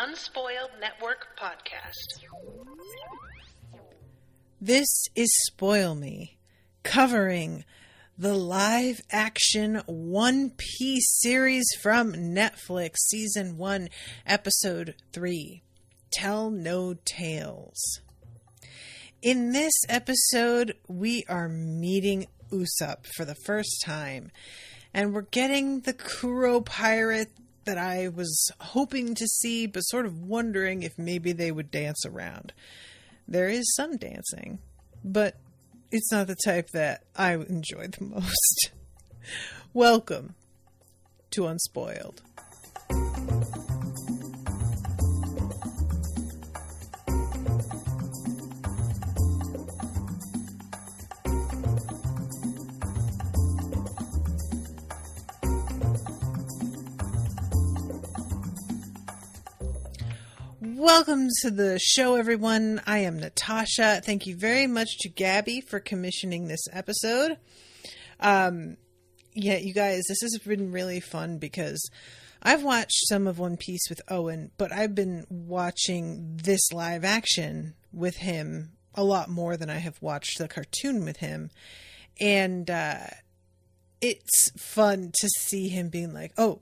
Unspoiled Network podcast. This is Spoil Me, covering the live-action One Piece series from Netflix, Season 1, Episode 3, Tell No Tales. In this episode, we are meeting Usopp for the first time, and we're getting the Kuro pirate that I was hoping to see, but sort of wondering if maybe they would dance around. There is some dancing, but it's not the type that I enjoy the most. Welcome to Unspoiled. Welcome to the show, everyone. I am Natasha. Thank you very much to Gabby for commissioning this episode. You guys, this has been really fun because I've watched some of One Piece with Owen, but I've been watching this live action with him a lot more than I have watched the cartoon with him. And it's fun to see him being like, oh,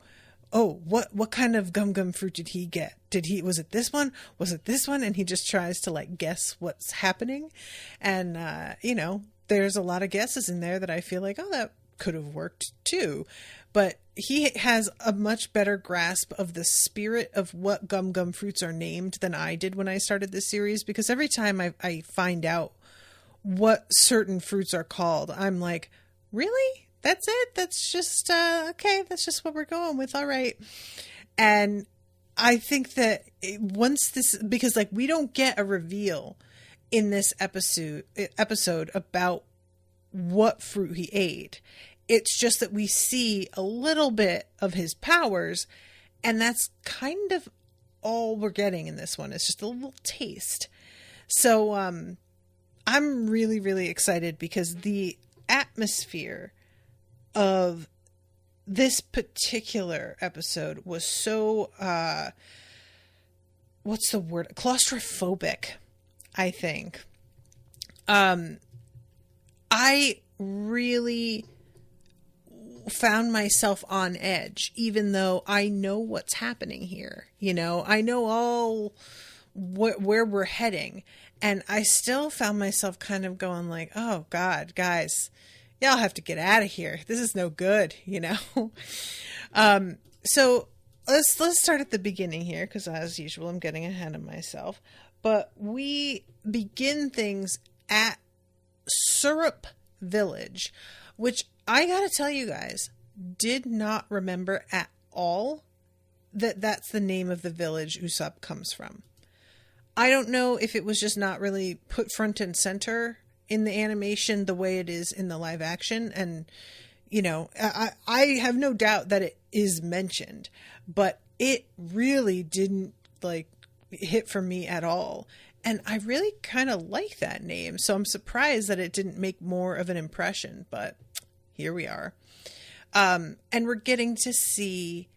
what kind of gum fruit did he get? Was it this one? Was it this one? And he just tries to like guess what's happening. And, there's a lot of guesses in there that I feel like, that could have worked too. But he has a much better grasp of the spirit of what gum fruits are named than I did when I started this series. Because every time I find out what certain fruits are called, I'm like, really? That's it? That's just, okay, that's just what we're going with. All right. And I think that because like we don't get a reveal in this episode about what fruit he ate. It's just that we see a little bit of his powers, and that's kind of all we're getting in this one. It's just a little taste. So, I'm really, really excited because the atmosphere of this particular episode was so, what's the word? Claustrophobic, I think. I really found myself on edge, even though I know what's happening here. I know all where we're heading, and I still found myself kind of going like, oh God, guys, y'all have to get out of here. This is no good, So let's start at the beginning here, because as usual, I'm getting ahead of myself. But we begin things at Syrup Village, which I gotta tell you guys, did not remember at all that that's the name of the village Usopp comes from. I don't know if it was just not really put front and center in the animation the way it is in the live action. And, I have no doubt that it is mentioned, but it really didn't hit for me at all. And I really kind of like that name. So I'm surprised that it didn't make more of an impression, but here we are. And we're getting to see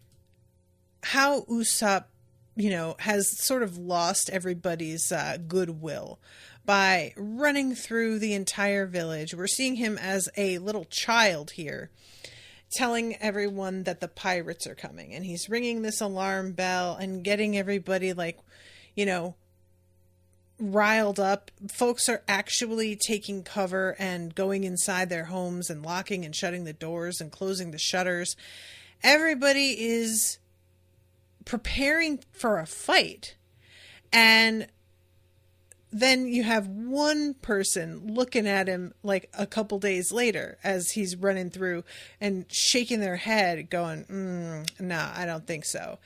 how Usopp, has sort of lost everybody's goodwill by running through the entire village. We're seeing him as a little child here, telling everyone that the pirates are coming. And he's ringing this alarm bell and getting everybody riled up. Folks are actually taking cover and going inside their homes and locking and shutting the doors and closing the shutters. Everybody is preparing for a fight. And then you have one person looking at him like a couple days later as he's running through and shaking their head going, nah, I don't think so.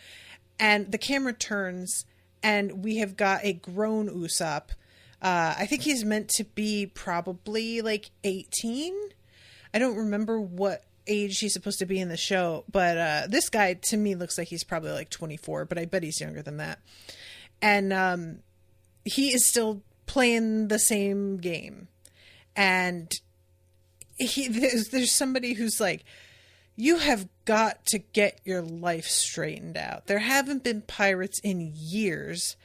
And the camera turns and we have got a grown Usopp. I think he's meant to be probably 18. I don't remember what age he's supposed to be in the show, but this guy to me looks like he's probably 24, but I bet he's younger than that. And he is still playing the same game. And there's somebody who's you have got to get your life straightened out. There haven't been pirates in years,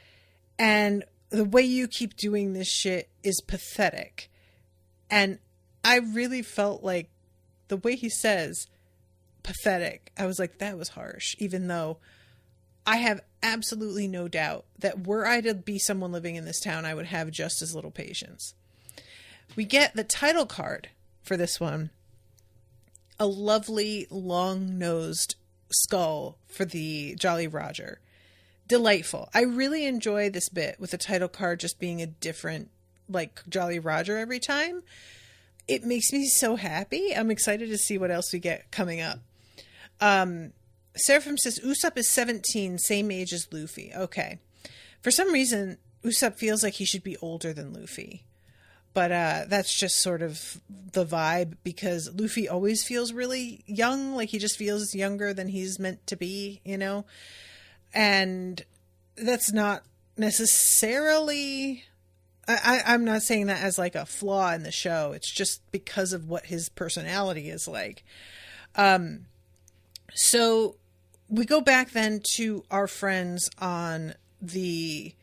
and the way you keep doing this shit is pathetic. And I really felt like the way he says pathetic, I was like, that was harsh, even though I have absolutely no doubt that were I to be someone living in this town, I would have just as little patience. We get the title card for this one. A lovely long-nosed skull for the Jolly Roger. Delightful. I really enjoy this bit with the title card just being a different, like, Jolly Roger every time. It makes me so happy. I'm excited to see what else we get coming up. Seraphim says, Usopp is 17, same age as Luffy. Okay. For some reason, Usopp feels like he should be older than Luffy. But that's just sort of the vibe, because Luffy always feels really young. Like, he just feels younger than he's meant to be, you know? And that's not necessarily... I'm not saying that as like a flaw in the show. It's just because of what his personality is like. So we go back then to our friends on the...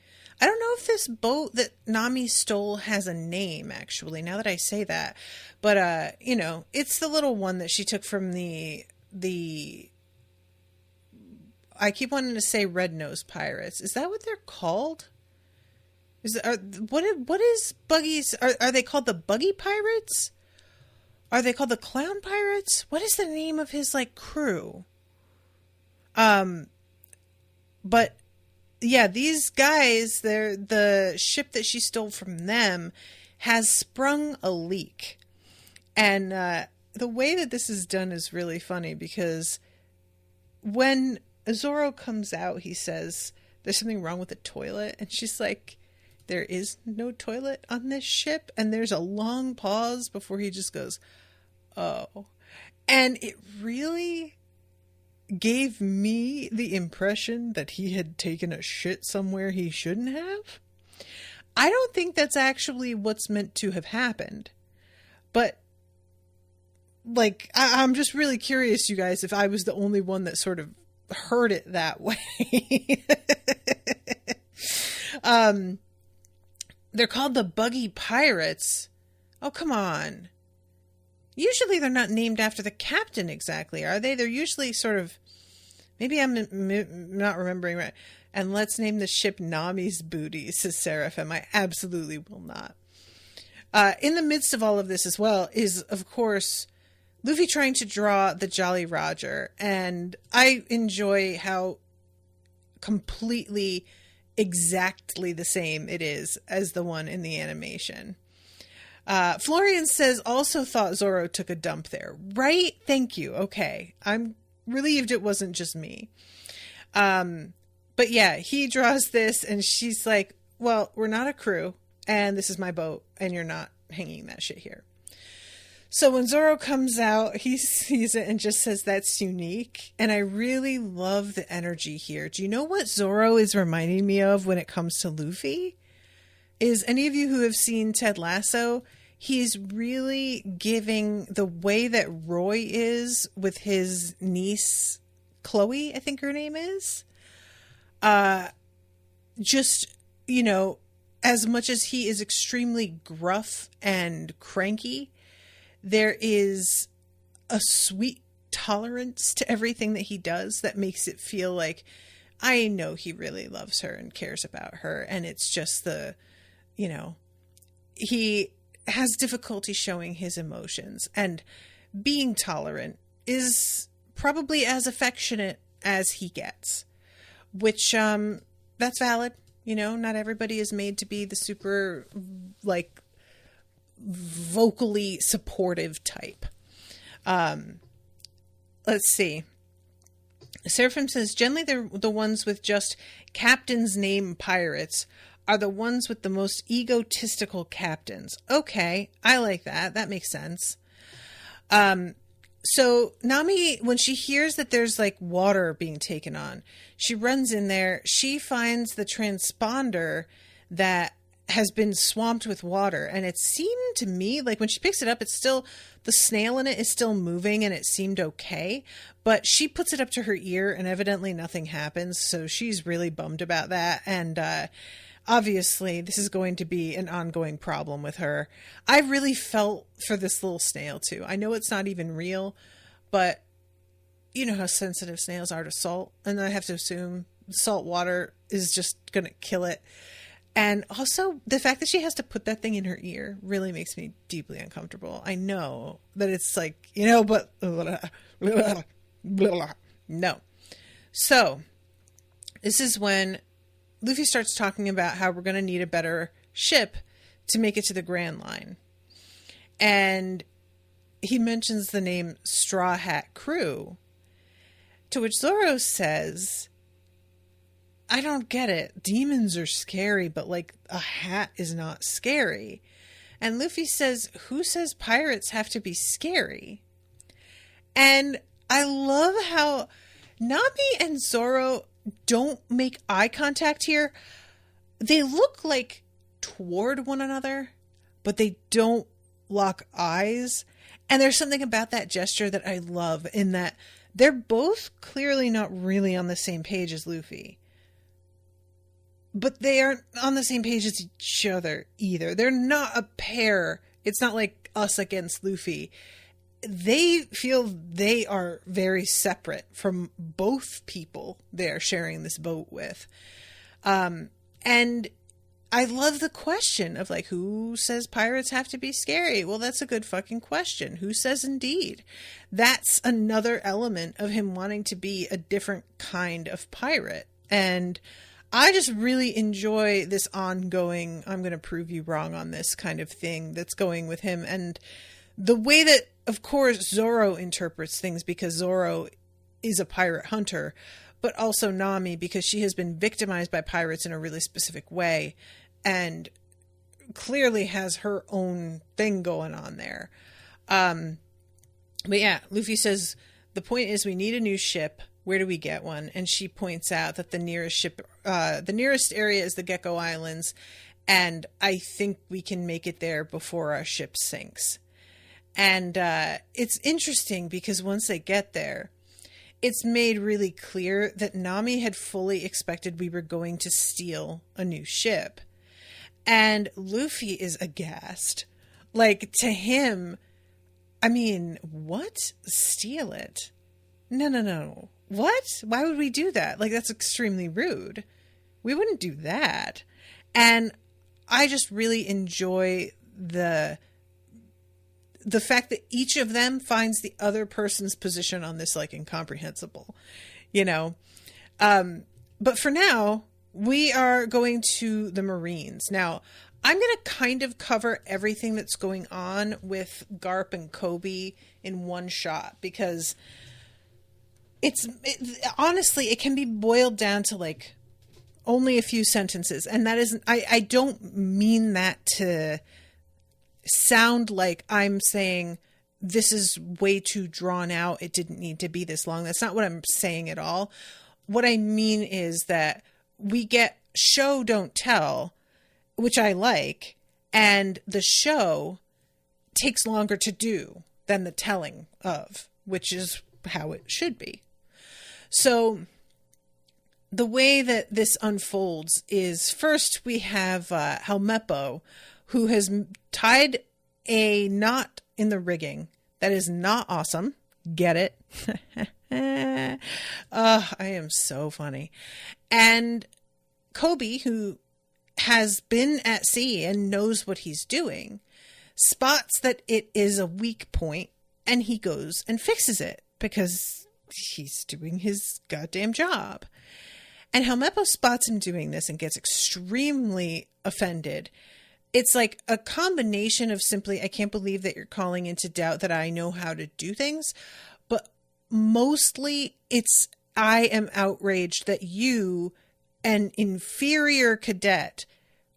I don't know if this boat that Nami stole has a name, actually, now that I say that. But, you know, it's the little one that she took from the I keep wanting to say Red Nose Pirates. Is that what they're called? What is Buggy's? Are they called the Buggy Pirates? Are they called the Clown Pirates? What is the name of his, like, crew? But... yeah, these guys, the ship that she stole from them has sprung a leak. And the way that this is done is really funny, because when Zoro comes out, he says, there's something wrong with the toilet. And she's like, there is no toilet on this ship. And there's a long pause before he just goes, oh. And it really... gave me the impression that he had taken a shit somewhere he shouldn't have. I don't think that's actually what's meant to have happened. But, like, I'm just really curious, you guys, if I was the only one that sort of heard it that way. They're called the Buggy Pirates. Oh, come on. Usually they're not named after the captain exactly, are they? They're usually sort of... maybe I'm not remembering right. And let's name the ship Nami's Booty, says Seraphim. I absolutely will not. In the midst of all of this as well is, of course, Luffy trying to draw the Jolly Roger. And I enjoy how completely, exactly the same it is as the one in the animation. Florian says, also thought Zoro took a dump there. Right? Thank you. Okay. I'm relieved it wasn't just me. But yeah, he draws this and she's like, well, we're not a crew and this is my boat and you're not hanging that shit here. So when Zoro comes out, he sees it and just says, that's unique. And I really love the energy here. Do you know what Zoro is reminding me of when it comes to Luffy? Is any of you who have seen Ted Lasso, he's really giving the way that Roy is with his niece, Chloe, I think her name is. Just, you know, as much as he is extremely gruff and cranky, there is a sweet tolerance to everything that he does that makes it feel like, I know he really loves her and cares about her. And it's just the, you know, he has difficulty showing his emotions, and being tolerant is probably as affectionate as he gets, which, that's valid. You know, not everybody is made to be the super, like, vocally supportive type. Let's see. Seraphim says, generally the ones with just captain's name pirates are the ones with the most egotistical captains. Okay, I like that. That makes sense. So Nami, when she hears that there's like water being taken on, she runs in there. She finds the transponder that has been swamped with water. And it seemed to me like when she picks it up, it's still, the snail in it is still moving and it seemed okay. But she puts it up to her ear and evidently nothing happens. So she's really bummed about that. And obviously this is going to be an ongoing problem with her. I really felt for this little snail too. I know it's not even real, but you know how sensitive snails are to salt. And I have to assume salt water is just going to kill it. And also, the fact that she has to put that thing in her ear really makes me deeply uncomfortable. I know that it's like, you know, but no. So, this is when Luffy starts talking about how we're going to need a better ship to make it to the Grand Line. And he mentions the name Straw Hat Crew, to which Zoro says, I don't get it. Demons are scary, but like a hat is not scary. And Luffy says, who says pirates have to be scary? And I love how Nami and Zoro don't make eye contact here. They look like toward one another, but they don't lock eyes. And there's something about that gesture that I love, in that they're both clearly not really on the same page as Luffy. But they aren't on the same page as each other either. They're not a pair. It's not like us against Luffy. They feel they are very separate from both people they're sharing this boat with. And I love the question of like, who says pirates have to be scary? Well, that's a good fucking question. Who says indeed? That's another element of him wanting to be a different kind of pirate. And I just really enjoy this ongoing, I'm going to prove you wrong on this kind of thing that's going with him. And the way that, of course, Zoro interprets things, because Zoro is a pirate hunter, but also Nami, because she has been victimized by pirates in a really specific way and clearly has her own thing going on there. But yeah, Luffy says, the point is we need a new ship. Where do we get one? And she points out that the nearest area is the Gecko Islands, and I think we can make it there before our ship sinks. And it's interesting because once they get there, it's made really clear that Nami had fully expected we were going to steal a new ship. And Luffy is aghast. Like, to him, I mean, what? Steal it? No. What? Why would we do that? Like, that's extremely rude. We wouldn't do that. And I just really enjoy the fact that each of them finds the other person's position on this like incomprehensible, you know. But for now, we are going to the Marines. Now, I'm going to kind of cover everything that's going on with Garp and Kobe in one shot, because honestly, it can be boiled down to like only a few sentences. And that isn't, I don't mean that to sound like I'm saying this is way too drawn out. It didn't need to be this long. That's not what I'm saying at all. What I mean is that we get show, don't tell, which I like. And the show takes longer to do than the telling of, which is how it should be. So the way that this unfolds is, first we have Helmeppo, who has tied a knot in the rigging that is not awesome. Get it? I am so funny. And Kobe, who has been at sea and knows what he's doing, spots that it is a weak point, and he goes and fixes it because he's doing his goddamn job. And Helmeppo spots him doing this and gets extremely offended. It's like a combination of simply, I can't believe that you're calling into doubt that I know how to do things. But mostly it's, I am outraged that you, an inferior cadet,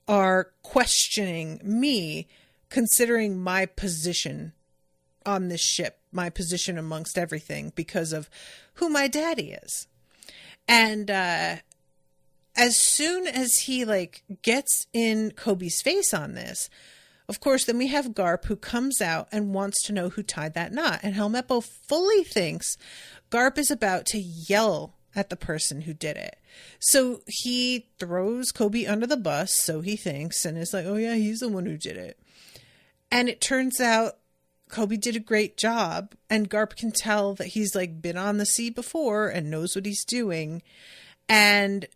are questioning me, considering my position on this ship, my position amongst everything, because of who my daddy is. And as soon as he like gets in Kobe's face on this, of course, then we have Garp who comes out and wants to know who tied that knot. And Helmeppo fully thinks Garp is about to yell at the person who did it. So he throws Kobe under the bus, so he thinks, and is like, oh yeah, he's the one who did it. And it turns out Kobe did a great job, and Garp can tell that he's like been on the sea before and knows what he's doing. And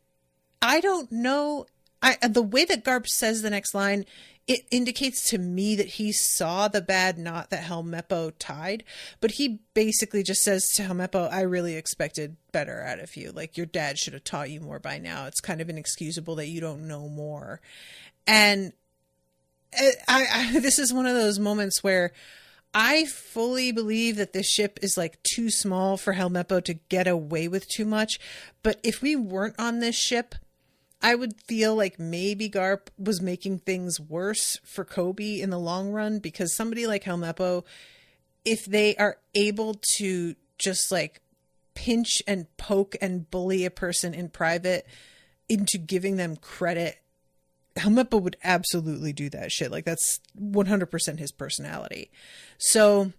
I don't know, the way that Garp says the next line, it indicates to me that he saw the bad knot that Helmeppo tied, but he basically just says to Helmeppo, I really expected better out of you. Like, your dad should have taught you more by now. It's kind of inexcusable that you don't know more. And this is one of those moments where I fully believe that this ship is like too small for Helmeppo to get away with too much. But if we weren't on this ship, I would feel like maybe Garp was making things worse for Kobe in the long run, because somebody like Helmeppo, if they are able to just like pinch and poke and bully a person in private into giving them credit, Helmeppo would absolutely do that shit. Like, that's 100% his personality. So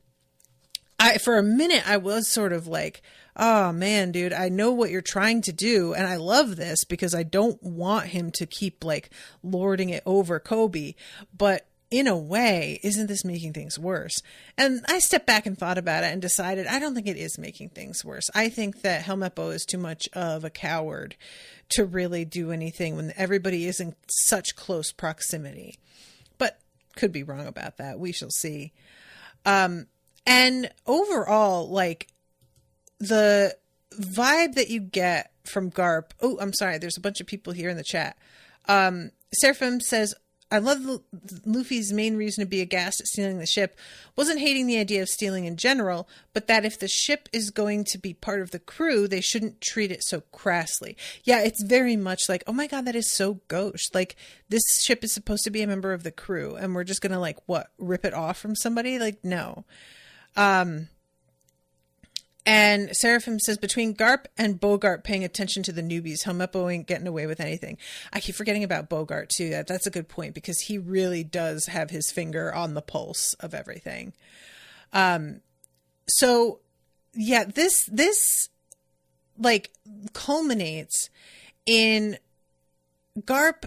for a minute, I was sort of like, oh man, dude, I know what you're trying to do. And I love this because I don't want him to keep like lording it over Kobe. But in a way, isn't this making things worse? And I stepped back and thought about it and decided, I don't think it is making things worse. I think that Helmeppo is too much of a coward to really do anything when everybody is in such close proximity. But could be wrong about that. We shall see. And overall, like, the vibe that you get from Garp. Oh, I'm sorry. There's a bunch of people here in the chat. Seraphim says, I love Luffy's main reason to be aghast at stealing the ship. Wasn't hating the idea of stealing in general, but that if the ship is going to be part of the crew, they shouldn't treat it so crassly. Yeah, it's very much like, oh my God, that is so gauche. Like, this ship is supposed to be a member of the crew, and we're just going to, like, what, rip it off from somebody? Like, no. And Seraphim says, between Garp and Bogart paying attention to the newbies, Helmeppo ain't getting away with anything. I keep forgetting about Bogart too. That's a good point, because he really does have his finger on the pulse of everything. So yeah, this like culminates in Garp.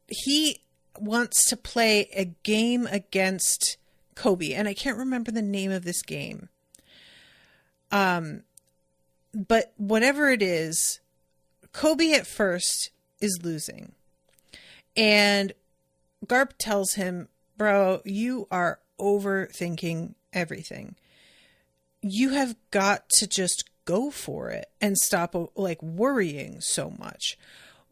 He wants to play a game against Kobe, and I can't remember the name of this game. But whatever it is, Kobe at first is losing. And Garp tells him, bro, you are overthinking everything. You have got to just go for it and stop like worrying so much,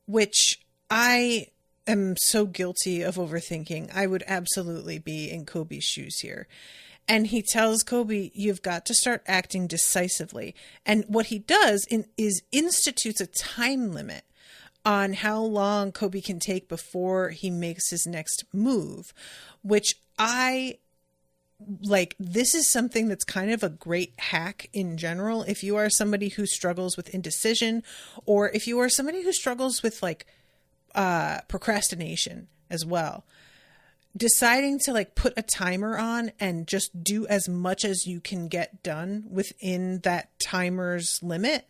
which I am so guilty of overthinking. I would absolutely be in Kobe's shoes here. And he tells Kobe, you've got to start acting decisively. And what he does is institutes a time limit on how long Kobe can take before he makes his next move, which I like. This is something that's kind of a great hack in general. If you are somebody who struggles with indecision, or if you are somebody who struggles with like procrastination as well, deciding to like put a timer on and just do as much as you can get done within that timer's limit.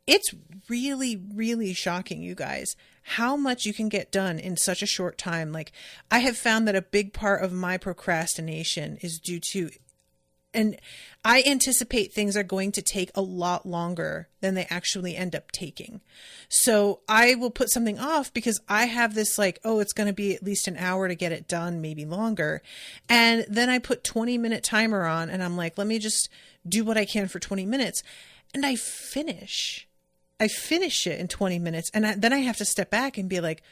It's really, really shocking, you guys, how much you can get done in such a short time. Like, I have found that a big part of my procrastination is due to, and I anticipate things are going to take a lot longer than they actually end up taking. So I will put something off because I have this like, oh, it's going to be at least an hour to get it done, maybe longer. And then I put 20-minute timer on and I'm like, let me just do what I can for 20 minutes. And I finish it in 20 minutes. And then I have to step back and be like,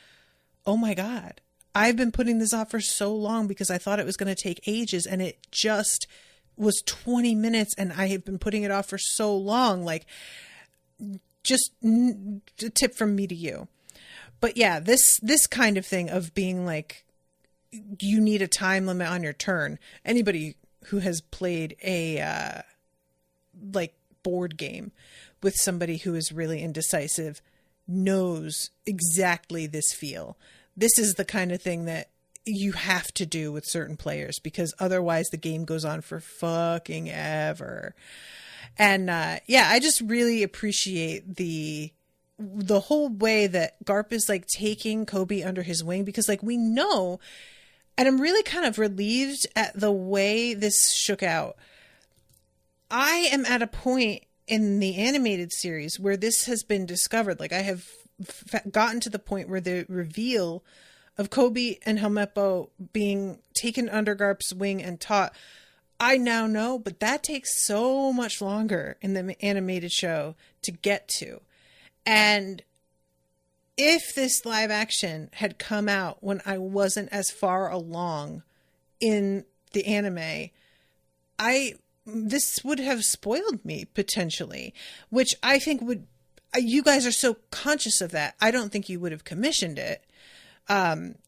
oh my God, I've been putting this off for so long because I thought it was going to take ages. And it just was 20 minutes and I have been putting it off for so long. Like, just a tip from me to you. But yeah, this kind of thing of being like, you need a time limit on your turn. Anybody who has played a like board game with somebody who is really indecisive knows exactly this feel. This is the kind of thing that you have to do with certain players, because otherwise the game goes on for fucking ever. And I just really appreciate the whole way that Garp is like taking Kobe under his wing, because like we know, and I'm really kind of relieved at the way this shook out. I am at a point in the animated series where this has been discovered. Like I have gotten to the point where the reveal of Kobe and Helmeppo being taken under Garp's wing and taught, I now know, but that takes so much longer in the animated show to get to. And if this live action had come out when I wasn't as far along in the anime, this would have spoiled me potentially, which I think would, you guys are so conscious of that. I don't think you would have commissioned it.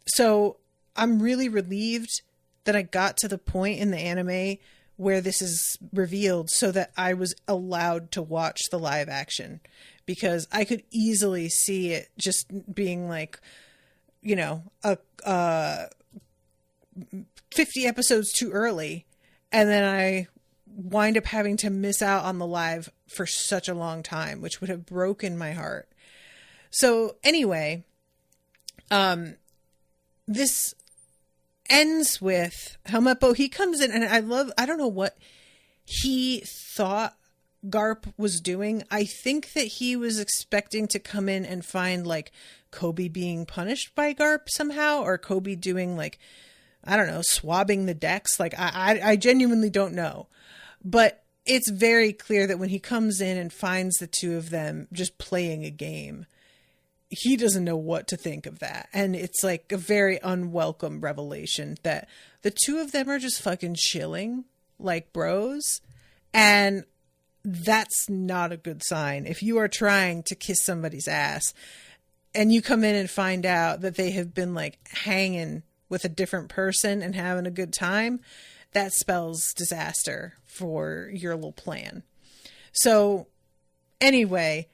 So I'm really relieved that I got to the point in the anime where this is revealed so that I was allowed to watch the live action, because I could easily see it just being like, you know, 50 episodes too early. And then I wind up having to miss out on the live for such a long time, which would have broken my heart. So anyway, this ends with Helmeppo. He comes in, and I don't know what he thought Garp was doing. I think that he was expecting to come in and find like Kobe being punished by Garp somehow, or Kobe doing like, I don't know, swabbing the decks. Like I genuinely don't know, but it's very clear that when he comes in and finds the two of them just playing a game, he doesn't know what to think of that. And it's like a very unwelcome revelation that the two of them are just fucking chilling like bros. And that's not a good sign. If you are trying to kiss somebody's ass and you come in and find out that they have been like hanging with a different person and having a good time, that spells disaster for your little plan. So anyway,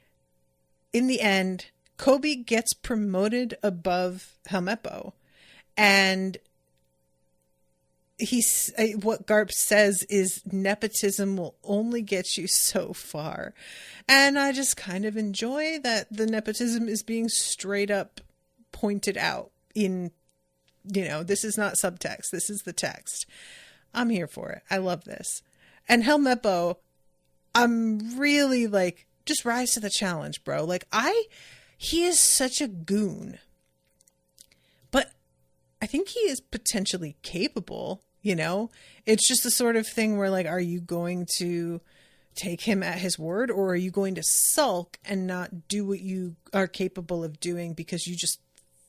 in the end, Kobe gets promoted above Helmeppo, and what Garp says is nepotism will only get you so far. And I just kind of enjoy that the nepotism is being straight up pointed out in, you know, this is not subtext. This is the text. I'm here for it. I love this. And Helmeppo, I'm really like, just rise to the challenge, bro. Like he is such a goon, but I think he is potentially capable, you know? It's just the sort of thing where like, are you going to take him at his word, or are you going to sulk and not do what you are capable of doing because you just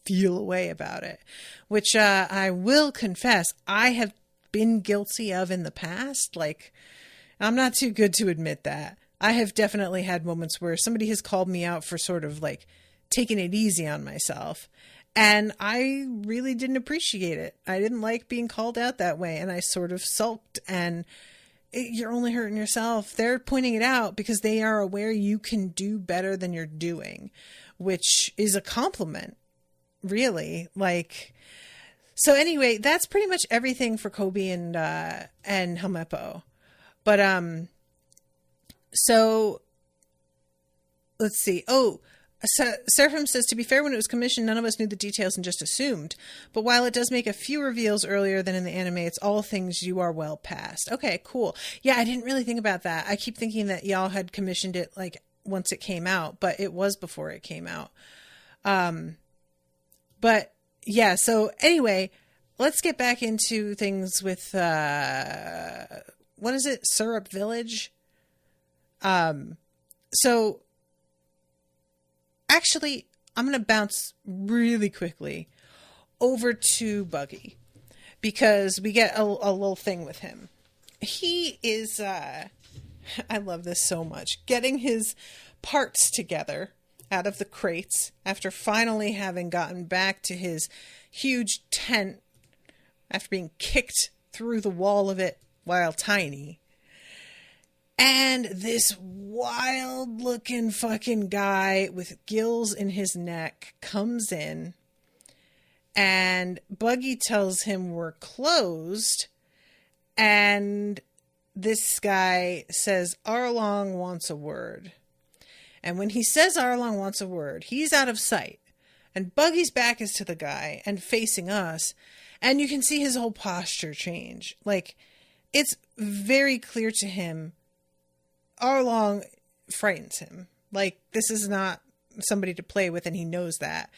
feel a way about it? Which I will confess, I have been guilty of in the past. Like, I'm not too good to admit that. I have definitely had moments where somebody has called me out for sort of like taking it easy on myself, and I really didn't appreciate it. I didn't like being called out that way, and I sort of sulked, and you're only hurting yourself. They're pointing it out because they are aware you can do better than you're doing, which is a compliment, really. Like, so anyway, that's pretty much everything for Kobe and Helmeppo. But so let's see. Oh, Seraphim says, to be fair, when it was commissioned, none of us knew the details and just assumed. But while it does make a few reveals earlier than in the anime, it's all things you are well past. Okay, cool. Yeah, I didn't really think about that. I keep thinking that y'all had commissioned it like once it came out, but it was before it came out. But yeah, so anyway, let's get back into things with, what is it? Syrup Village? So actually, I'm going to bounce really quickly over to Buggy, because we get a little thing with him. He is, I love this so much, getting his parts together out of the crates after finally having gotten back to his huge tent after being kicked through the wall of it while tiny. And this wild looking fucking guy with gills in his neck comes in, and Buggy tells him we're closed, and this guy says Arlong wants a word. And when he says Arlong wants a word, he's out of sight. And Buggy's back is to the guy and facing us. And you can see his whole posture change. Like, it's very clear to him Arlong frightens him. Like, this is not somebody to play with, and he knows that.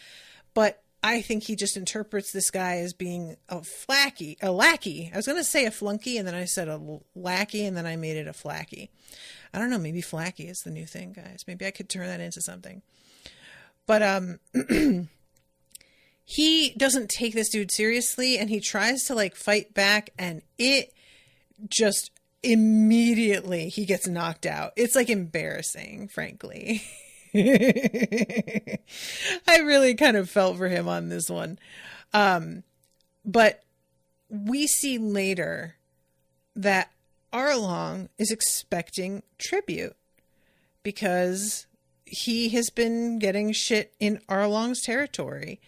But I think he just interprets this guy as being a lackey. I was going to say a flunky, and then I said a lackey, and then I made it a flacky. I don't know, maybe flacky is the new thing, guys. Maybe I could turn that into something. But he doesn't take this dude seriously, and he tries to, like, fight back, and it just immediately he gets knocked out. It's, like, embarrassing, frankly. I really kind of felt for him on this one. But we see later that Arlong is expecting tribute because he has been getting shit in Arlong's territory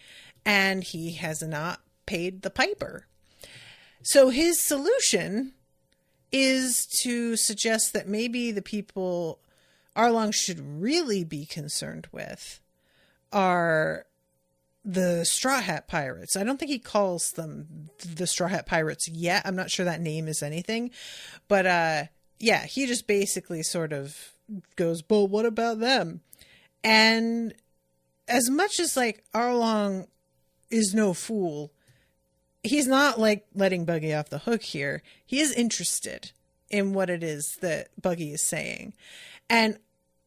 and he has not paid the piper. So his solution is to suggest that maybe the people Arlong should really be concerned with are the Straw Hat Pirates. I don't think he calls them the Straw Hat Pirates yet. I'm not sure that name is anything. But yeah, he just basically sort of goes, but what about them? And as much as, like, Arlong is no fool, he's not, like, letting Buggy off the hook here. He is interested in what it is that Buggy is saying. And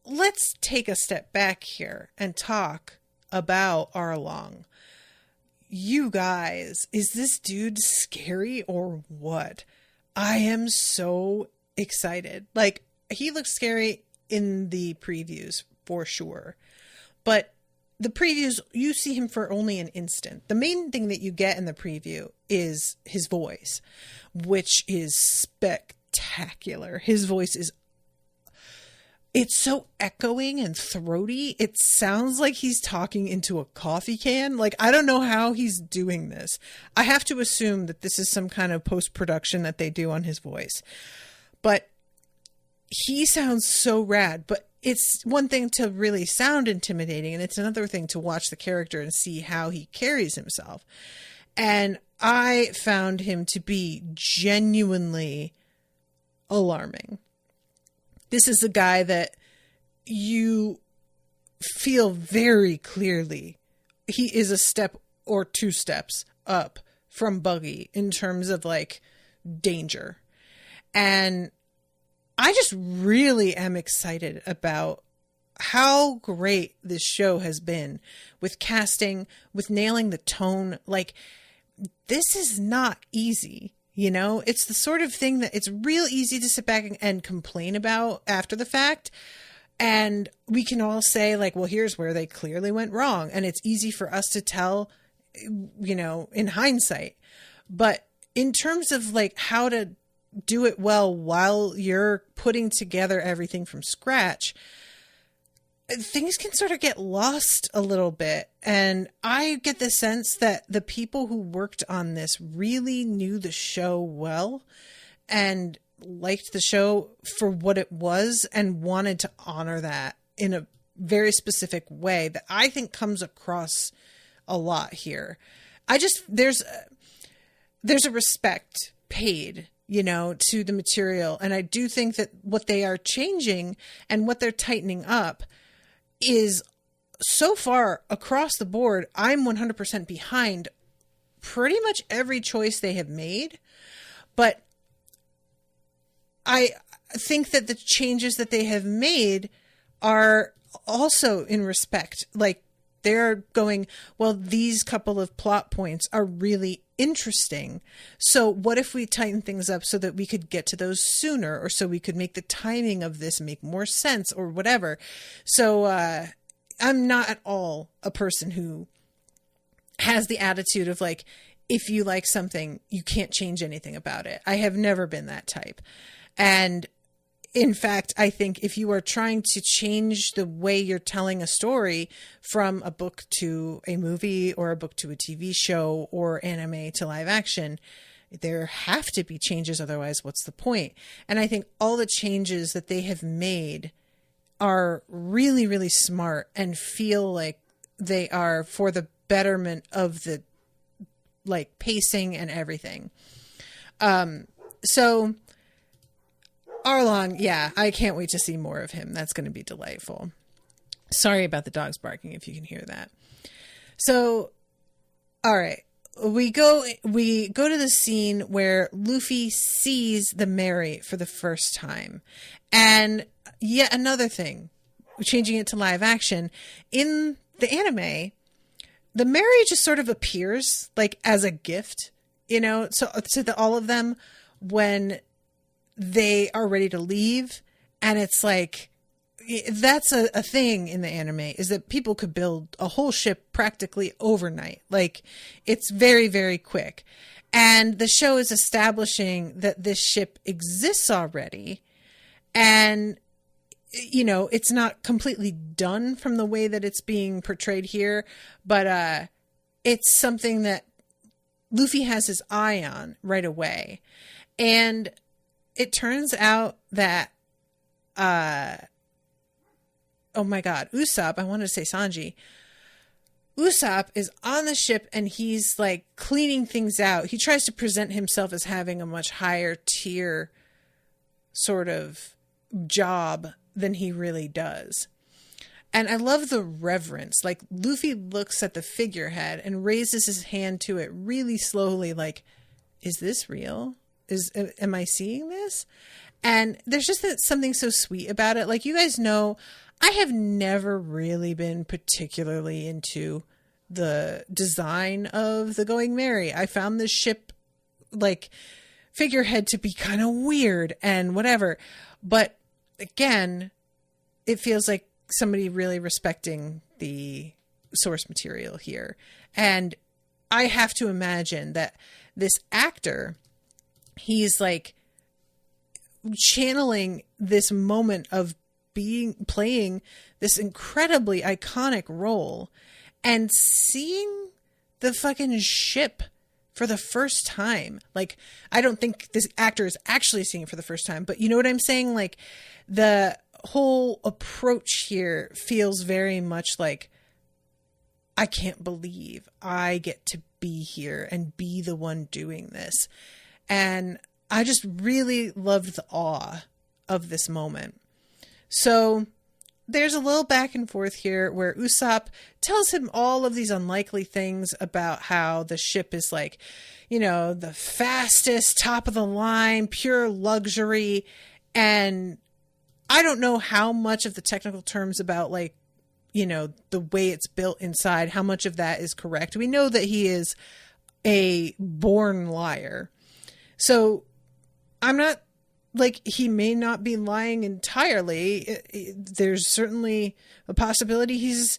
let's take a step back here and talk about Arlong. You guys, is this dude scary or what? I am so excited. Like, he looks scary in the previews for sure. But the previews, you see him for only an instant. The main thing that you get in the preview is his voice, which is spectacular. His voice is, it's so echoing and throaty. It sounds like he's talking into a coffee can. Like, I don't know how he's doing this. I have to assume that this is some kind of post-production that they do on his voice. But he sounds so rad. But it's one thing to really sound intimidating, and it's another thing to watch the character and see how he carries himself. And I found him to be genuinely alarming. This is a guy that you feel very clearly he is a step or two steps up from Buggy in terms of, like, danger. And I just really am excited about how great this show has been with casting, with nailing the tone. Like, this is not easy. You know, it's the sort of thing that it's real easy to sit back and complain about after the fact. And we can all say, like, well, here's where they clearly went wrong. And it's easy for us to tell, you know, in hindsight. But in terms of, like, how to do it well while you're putting together everything from scratch, things can sort of get lost a little bit. And I get the sense that the people who worked on this really knew the show well and liked the show for what it was and wanted to honor that in a very specific way that I think comes across a lot here. There's a respect paid, you know, to the material. And I do think that what they are changing and what they're tightening up is so far across the board, I'm 100% behind pretty much every choice they have made. But I think that the changes that they have made are also in respect. Like, they're going, well, these couple of plot points are really interesting. So what if we tighten things up so that we could get to those sooner, or so we could make the timing of this make more sense, or whatever. So I'm not at all a person who has the attitude of, like, if you like something, you can't change anything about it. I have never been that type. And in fact, I think if you are trying to change the way you're telling a story from a book to a movie or a book to a TV show or anime to live action, there have to be changes. Otherwise, what's the point? And I think all the changes that they have made are really, really smart and feel like they are for the betterment of the like pacing and everything. So Arlong, yeah, I can't wait to see more of him. That's going to be delightful. Sorry about the dogs barking if you can hear that. So, all right. We go to the scene where Luffy sees the Mary for the first time. And yet another thing, changing it to live action, in the anime, the Mary just sort of appears like as a gift, you know, so to all of them when they are ready to leave. And it's like, that's a thing in the anime, is that people could build a whole ship practically overnight. Like, it's very, very quick. And the show is establishing that this ship exists already. And, you know, it's not completely done from the way that it's being portrayed here, but it's something that Luffy has his eye on right away. And it turns out that, oh my God, Usopp, I wanted to say Sanji. Usopp is on the ship and he's like cleaning things out. He tries to present himself as having a much higher tier sort of job than he really does. And I love the reverence. Like, Luffy looks at the figurehead and raises his hand to it really slowly, like, is this real? Am I seeing this? And there's just something so sweet about it. Like, you guys know, I have never really been particularly into the design of the Going Merry. I found this ship, like, figurehead to be kind of weird and whatever. But again, it feels like somebody really respecting the source material here. And I have to imagine that this actor, he's like channeling this moment of playing this incredibly iconic role and seeing the fucking ship for the first time. Like, I don't think this actor is actually seeing it for the first time, but you know what I'm saying? Like, the whole approach here feels very much like, I can't believe I get to be here and be the one doing this. And I just really loved the awe of this moment. So there's a little back and forth here where Usopp tells him all of these unlikely things about how the ship is like, you know, the fastest, top of the line, pure luxury. And I don't know how much of the technical terms about, like, you know, the way it's built inside, how much of that is correct. We know that he is a born liar. So I'm not, like, he may not be lying entirely. There's certainly a possibility he's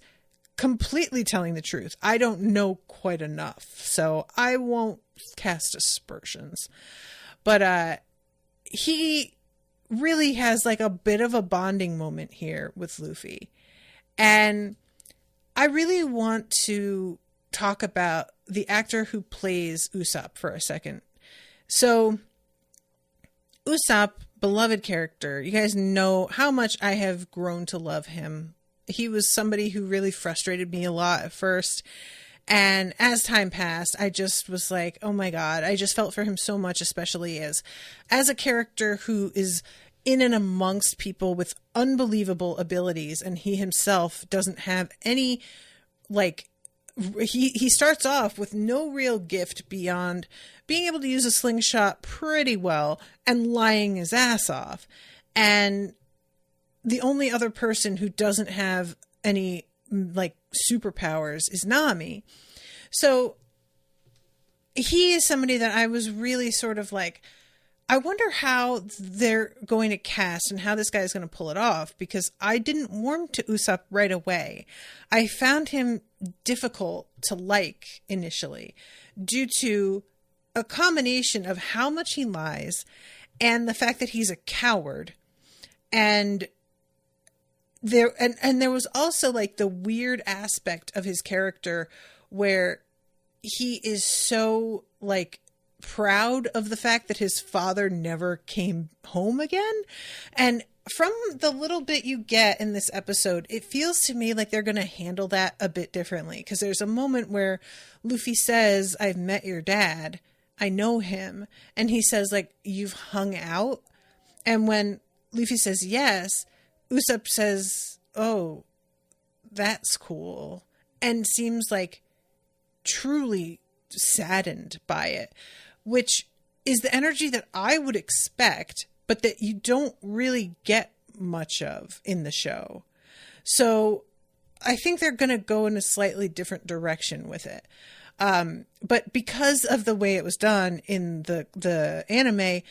completely telling the truth. I don't know quite enough, so I won't cast aspersions. But he really has like a bit of a bonding moment here with Luffy. And I really want to talk about the actor who plays Usopp for a second. So Usopp, beloved character. You guys know how much I have grown to love him. He was somebody who really frustrated me a lot at first. And as time passed, I just was like, oh my God, I just felt for him so much, especially as a character who is in and amongst people with unbelievable abilities. And he himself doesn't have any, like, he starts off with no real gift beyond being able to use a slingshot pretty well and lying his ass off. And the only other person who doesn't have any, like, superpowers is Nami. So he is somebody that I was really sort of like, I wonder how they're going to cast and how this guy is going to pull it off, because I didn't warm to Usopp right away. I found him difficult to like initially due to a combination of how much he lies and the fact that he's a coward. And there was also like the weird aspect of his character where he is so like proud of the fact that his father never came home again. And from the little bit you get in this episode, it feels to me like they're going to handle that a bit differently. Because there's a moment where Luffy says, "I've met your dad. I know him." And he says, like, "You've hung out?" And when Luffy says yes, Usopp says, "Oh, that's cool." And seems like truly saddened by it, which is the energy that I would expect, but that you don't really get much of in the show. So I think they're going to go in a slightly different direction with it. But because of the way it was done in the anime,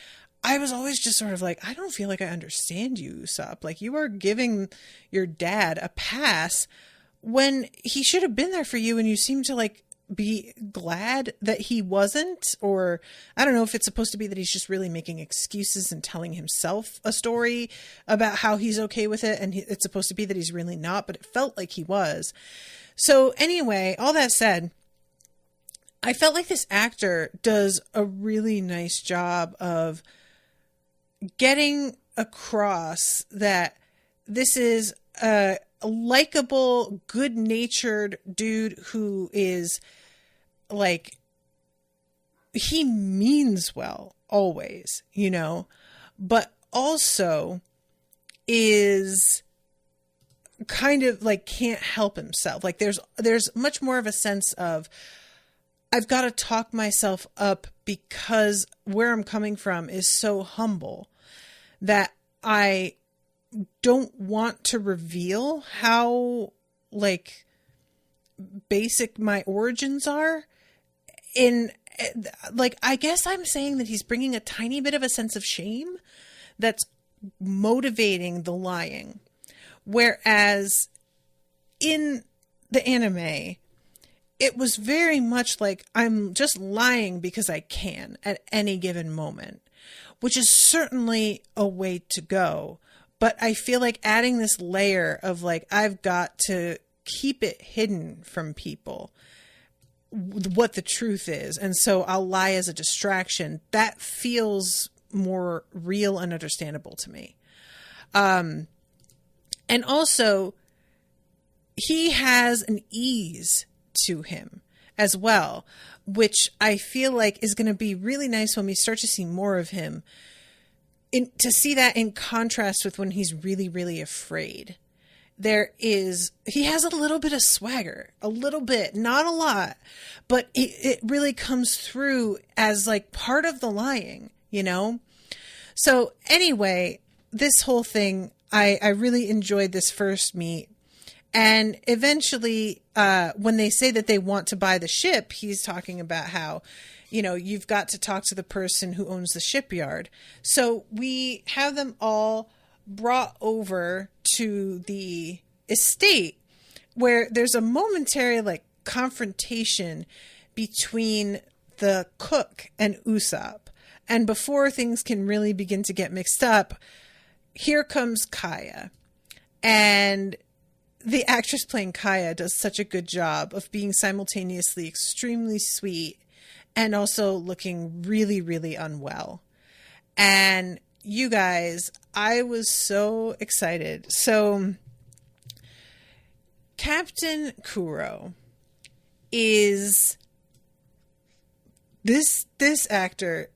I was always just sort of like, I don't feel like I understand you, Usopp. Like, you are giving your dad a pass when he should have been there for you, and you seem to like be glad that he wasn't. Or I don't know if it's supposed to be that he's just really making excuses and telling himself a story about how he's okay with it, and it's supposed to be that he's really not, but it felt like he was. So anyway, all that said, I felt like this actor does a really nice job of getting across that this is a likable, good-natured dude who is like, he means well always, you know, but also is kind of like can't help himself. Like there's much more of a sense of, I've got to talk myself up because where I'm coming from is so humble that I don't want to reveal how like basic my origins are. In like, I guess I'm saying that he's bringing a tiny bit of a sense of shame that's motivating the lying. Whereas in the anime, it was very much like, I'm just lying because I can at any given moment, which is certainly a way to go. But I feel like adding this layer of like, I've got to keep it hidden from people what the truth is, and so I'll lie as a distraction, that feels more real and understandable to me. And also, he has an ease to him as well, which I feel like is going to be really nice when we start to see more of him, to see that in contrast with when he's really, really afraid. He has a little bit of swagger, a little bit, not a lot, but it really comes through as like part of the lying, you know? So anyway, this whole thing, I really enjoyed this first meet. And eventually, when they say that they want to buy the ship, he's talking about how, you know, you've got to talk to the person who owns the shipyard. So we have them all brought over to the estate where there's a momentary like confrontation between the cook and Usopp. And before things can really begin to get mixed up, here comes Kaya. And the actress playing Kaya does such a good job of being simultaneously extremely sweet and also looking really, really unwell. And you guys, I was so excited. So Captain Kuro is this actor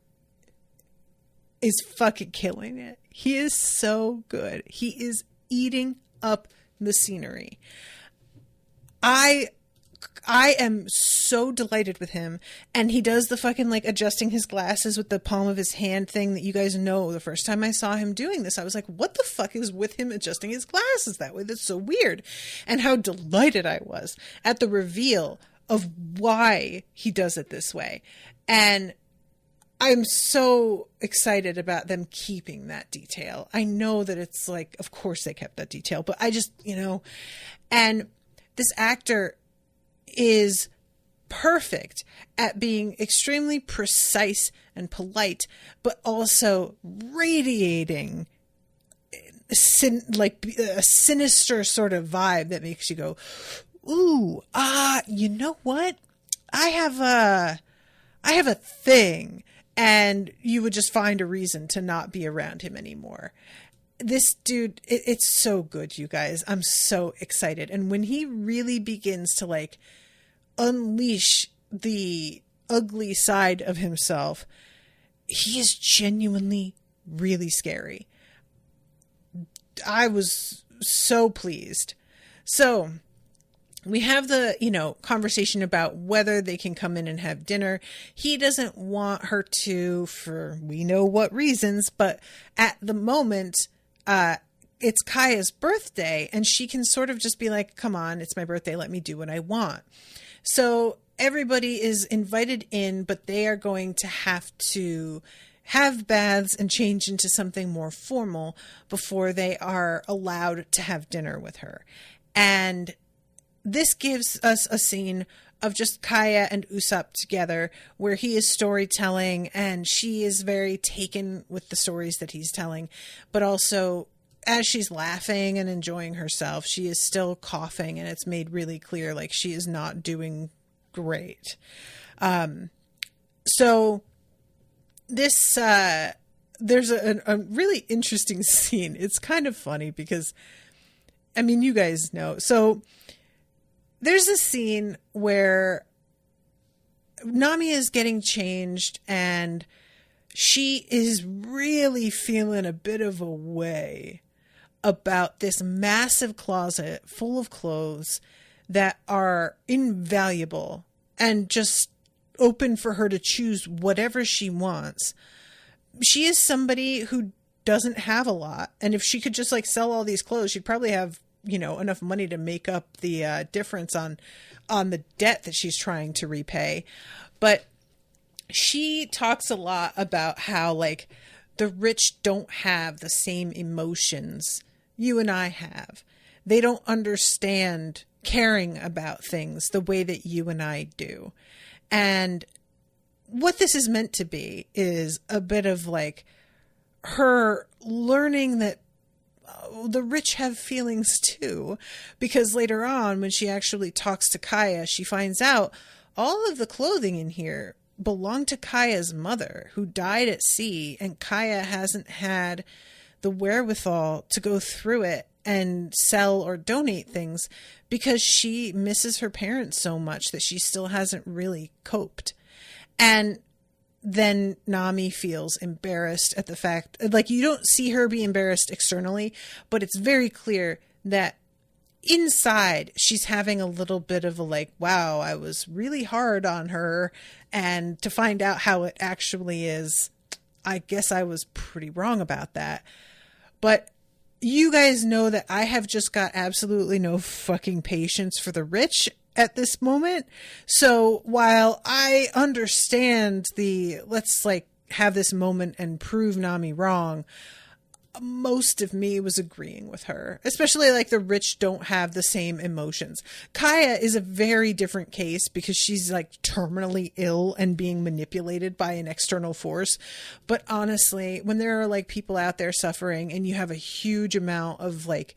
is fucking killing it. He is so good. He is eating up the scenery. I am so delighted with him. And he does the fucking like adjusting his glasses with the palm of his hand thing that you guys know. The first time I saw him doing this, I was like, what the fuck is with him adjusting his glasses that way? That's so weird. And how delighted I was at the reveal of why he does it this way. And I'm so excited about them keeping that detail. I know that it's like, of course they kept that detail, but I just, you know, and this actor is perfect at being extremely precise and polite, but also radiating a sinister sort of vibe that makes you go, ooh, you know what? I have a thing. And you would just find a reason to not be around him anymore. This dude, it's so good, you guys. I'm so excited. And when he really begins to like unleash the ugly side of himself, he is genuinely really scary. I was so pleased. So we have the, conversation about whether they can come in and have dinner. He doesn't want her to, for we know what reasons, but at the moment, it's Kaya's birthday, and she can sort of just be like, come on, it's my birthday, let me do what I want. So everybody is invited in, but they are going to have to have baths and change into something more formal before they are allowed to have dinner with her. And this gives us a scene of just Kaya and Usopp together, where he is storytelling and she is very taken with the stories that he's telling. But also, as she's laughing and enjoying herself, she is still coughing, and it's made really clear like she is not doing great. So this there's a really interesting scene. It's kind of funny because, I mean, you guys know. So there's a scene where Nami is getting changed and she is really feeling a bit of a way about this massive closet full of clothes that are invaluable and just open for her to choose whatever she wants. She is somebody who doesn't have a lot. And if she could just like sell all these clothes, she'd probably have enough money to make up the difference on the debt that she's trying to repay. But she talks a lot about how like the rich don't have the same emotions you and I have. They don't understand caring about things the way that you and I do. And what this is meant to be is a bit of like her learning that the rich have feelings too, because later on when she actually talks to Kaya, she finds out all of the clothing in here belonged to Kaya's mother, who died at sea, and Kaya hasn't had the wherewithal to go through it and sell or donate things because she misses her parents so much that she still hasn't really coped. And then Nami feels embarrassed at the fact, like, you don't see her be embarrassed externally, but it's very clear that inside she's having a little bit of a like, wow, I was really hard on her, and to find out how it actually is, I guess I was pretty wrong about that. But you guys know that I have just got absolutely no fucking patience for the rich at this moment. So while I understand the let's like have this moment and prove Nami wrong, most of me was agreeing with her, especially like the rich don't have the same emotions. Kaya is a very different case because she's like terminally ill and being manipulated by an external force. But honestly, when there are like people out there suffering and you have a huge amount of like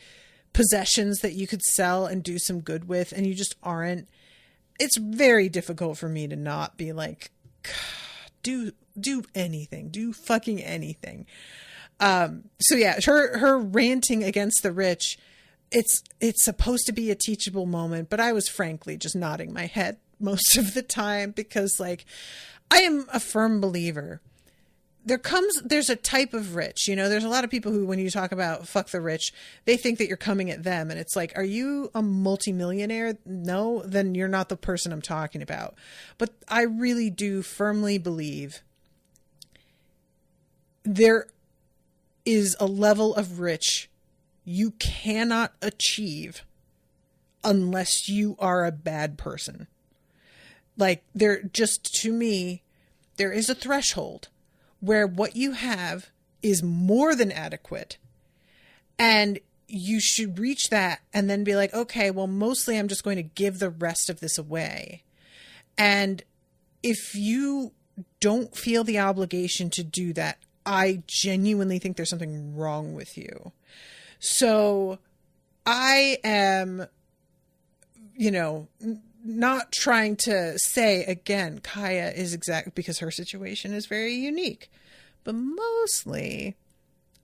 possessions that you could sell and do some good with, and you just aren't, it's very difficult for me to not be like, do anything, do fucking anything. So yeah, her ranting against the rich, it's supposed to be a teachable moment, but I was frankly just nodding my head most of the time because like, I am a firm believer. There's a type of rich, there's a lot of people who, when you talk about fuck the rich, they think that you're coming at them. And it's like, are you a multimillionaire? No, then you're not the person I'm talking about. But I really do firmly believe there is a level of rich you cannot achieve unless you are a bad person. Like, to me, there is a threshold where what you have is more than adequate, and you should reach that and then be like, okay, well, mostly I'm just going to give the rest of this away. And if you don't feel the obligation to do that, I genuinely think there's something wrong with you. So I am, not trying to say, again, Kaya is because her situation is very unique. But mostly,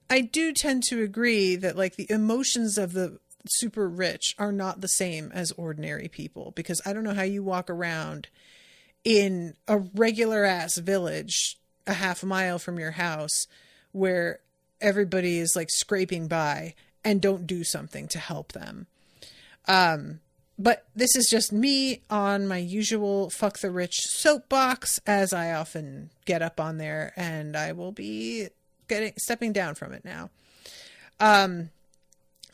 I do tend to agree that, like, the emotions of the super rich are not the same as ordinary people. Because I don't know how you walk around in a regular ass village a half mile from your house where everybody is, like, scraping by and don't do something to help them. But this is just me on my usual fuck the rich soapbox, as I often get up on there, and I will be stepping down from it now.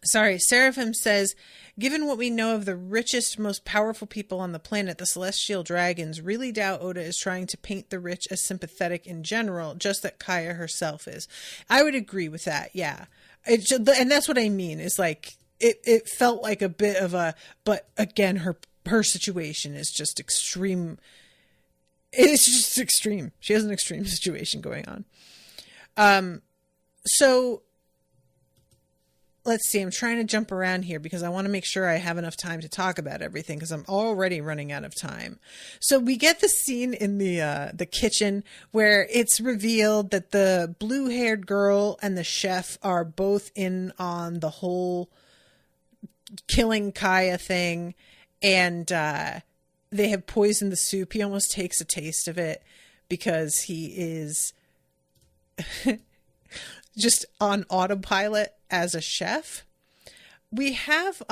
Sorry, Seraphim says, given what we know of the richest, most powerful people on the planet, the celestial dragons, really doubt Oda is trying to paint the rich as sympathetic in general, just that Kaya herself is. I would agree with that, yeah. And that's what I mean, is like, it felt like a bit of a, but again, her situation is just extreme. It's just extreme. She has an extreme situation going on. So let's see. I'm trying to jump around here because I want to make sure I have enough time to talk about everything, because I'm already running out of time. So we get the scene in the kitchen where it's revealed that the blue-haired girl and the chef are both in on the whole killing Kaya thing, and they have poisoned the soup. He almost takes a taste of it because he is just on autopilot as a chef. We have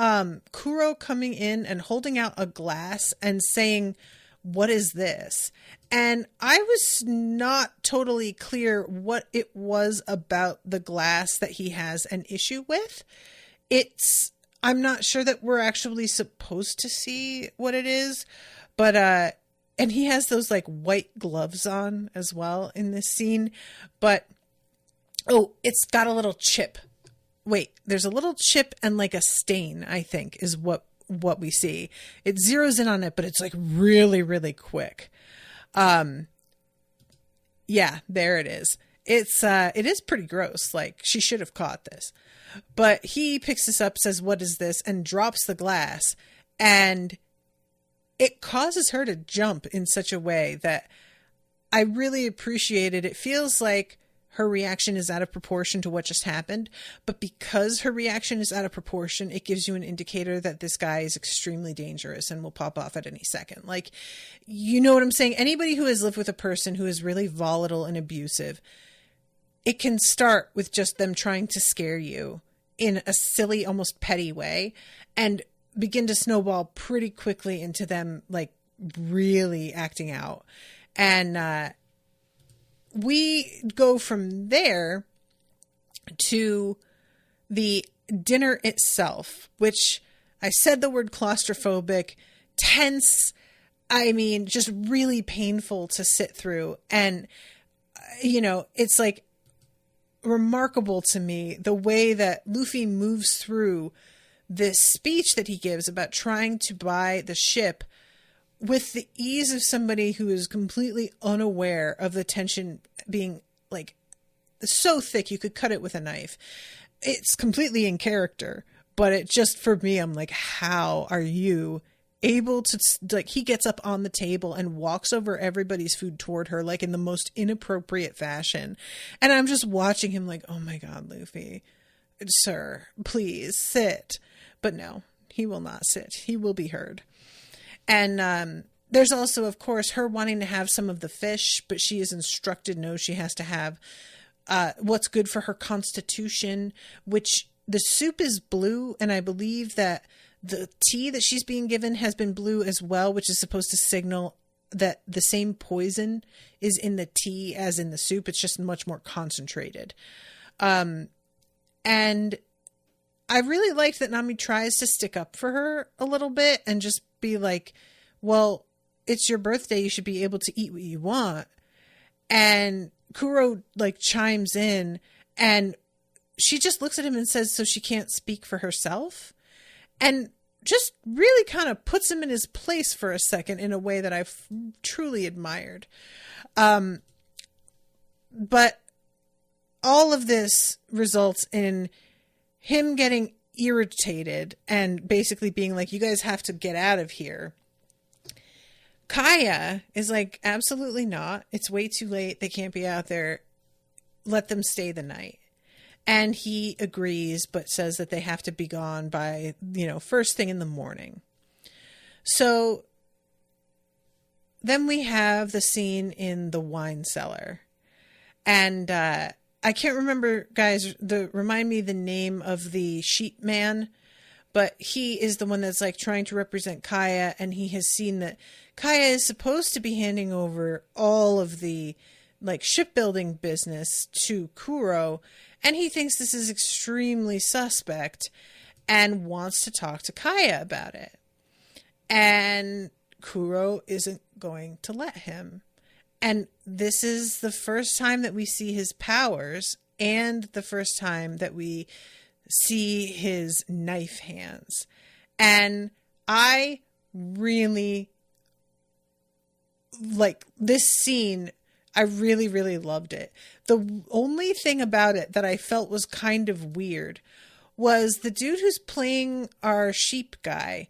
Kuro coming in and holding out a glass and saying, "What is this?" And I was not totally clear what it was about the glass that he has an issue with. I'm not sure that we're actually supposed to see what it is, but, and he has those like white gloves on as well in this scene, but, oh, it's got a little chip. Wait, there's a little chip and like a stain, I think, is what we see. It zeroes in on it, but it's like really, really quick. Yeah, there it is. It is pretty gross. Like, she should have caught this. But he picks this up, says, "What is this?" and drops the glass. And it causes her to jump in such a way that I really appreciated. It feels like her reaction is out of proportion to what just happened. But because her reaction is out of proportion, it gives you an indicator that this guy is extremely dangerous and will pop off at any second. Like, you know what I'm saying? Anybody who has lived with a person who is really volatile and abusive, it can start with just them trying to scare you in a silly, almost petty way, and begin to snowball pretty quickly into them, like, really acting out. And we go from there to the dinner itself, which I said the word claustrophobic, tense, I mean, just really painful to sit through. And, it's like, remarkable to me the way that Luffy moves through this speech that he gives about trying to buy the ship with the ease of somebody who is completely unaware of the tension being like so thick you could cut it with a knife. It's completely in character, but it just, for me, I'm like, how are you able to, like, he gets up on the table and walks over everybody's food toward her, like, in the most inappropriate fashion. And I'm just watching him like, oh my God, Luffy, sir, please sit. But no, he will not sit. He will be heard. And there's also, of course, her wanting to have some of the fish, but she is instructed, no, she has to have what's good for her constitution, which the soup is blue. And I believe that the tea that she's being given has been blue as well, which is supposed to signal that the same poison is in the tea as in the soup. It's just much more concentrated. And I really liked that Nami tries to stick up for her a little bit and just be like, well, it's your birthday. You should be able to eat what you want. And Kuro, like, chimes in, and she just looks at him and says, so she can't speak for herself? And just really kind of puts him in his place for a second in a way that I've truly admired. But all of this results in him getting irritated and basically being like, you guys have to get out of here. Kaya is like, absolutely not. It's way too late. They can't be out there. Let them stay the night. And he agrees, but says that they have to be gone by, first thing in the morning. So then we have the scene in the wine cellar. And I can't remember, guys, remind me the name of the sheep man. But he is the one that's like trying to represent Kaya. And he has seen that Kaya is supposed to be handing over all of the like shipbuilding business to Kuro. And he thinks this is extremely suspect and wants to talk to Kaya about it. And Kuro isn't going to let him. And this is the first time that we see his powers and the first time that we see his knife hands. And I really like this scene. I really, really loved it. The only thing about it that I felt was kind of weird was the dude who's playing our sheep guy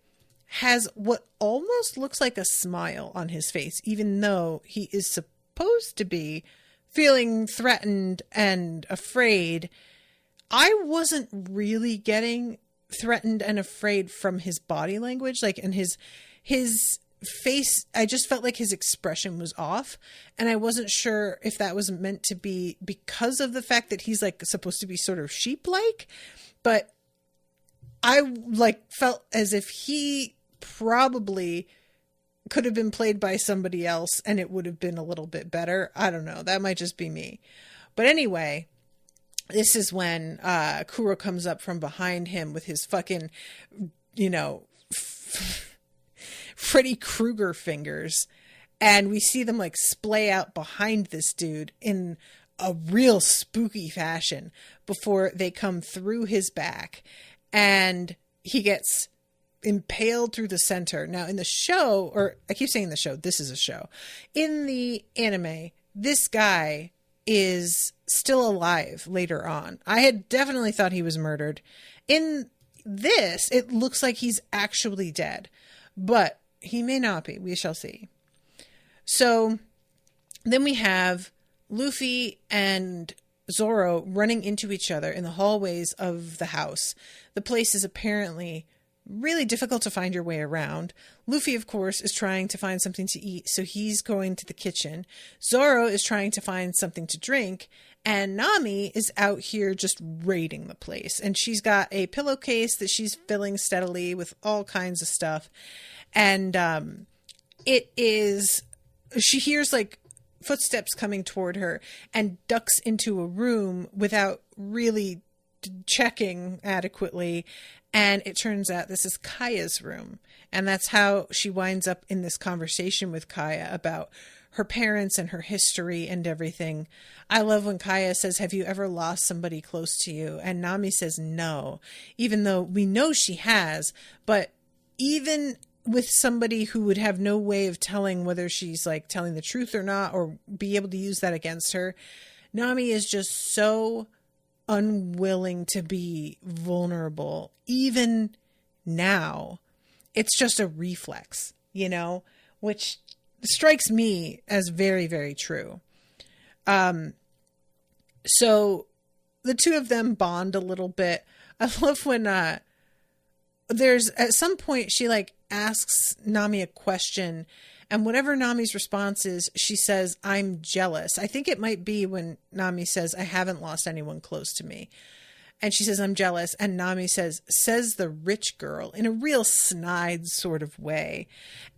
has what almost looks like a smile on his face, even though he is supposed to be feeling threatened and afraid. I wasn't really getting threatened and afraid from his body language, like, and his face. I just felt like his expression was off, and I wasn't sure if that was meant to be because of the fact that he's like supposed to be sort of sheep-like, but I like felt as if he probably could have been played by somebody else and it would have been a little bit better. I don't know. That might just be me. But anyway, this is when Kuro comes up from behind him with his fucking, Freddy Krueger fingers. And we see them like splay out behind this dude in a real spooky fashion before they come through his back. And he gets impaled through the center. Now in the show, or I keep saying the show, this is a show. In the anime, this guy is still alive later on. I had definitely thought he was murdered. In this, it looks like he's actually dead, but he may not be. We shall see. So then we have Luffy and Zoro running into each other in the hallways of the house. The place is apparently really difficult to find your way around. Luffy, of course, is trying to find something to eat, so he's going to the kitchen. Zoro is trying to find something to drink, and Nami is out here just raiding the place. And she's got a pillowcase that she's filling steadily with all kinds of stuff. And she hears like footsteps coming toward her and ducks into a room without really checking adequately. And it turns out this is Kaya's room. And that's how she winds up in this conversation with Kaya about her parents and her history and everything. I love when Kaya says, "Have you ever lost somebody close to you?" And Nami says no, even though we know she has. But even with somebody who would have no way of telling whether she's like telling the truth or not, or be able to use that against her, Nami is just so unwilling to be vulnerable. Even now, it's just a reflex, which strikes me as very, very true. So the two of them bond a little bit. I love when there's at some point she like asks Nami a question, and whatever Nami's response is, she says, "I'm jealous." I think it might be when Nami says, "I haven't lost anyone close to me." And she says, "I'm jealous." And Nami says the rich girl, in a real snide sort of way.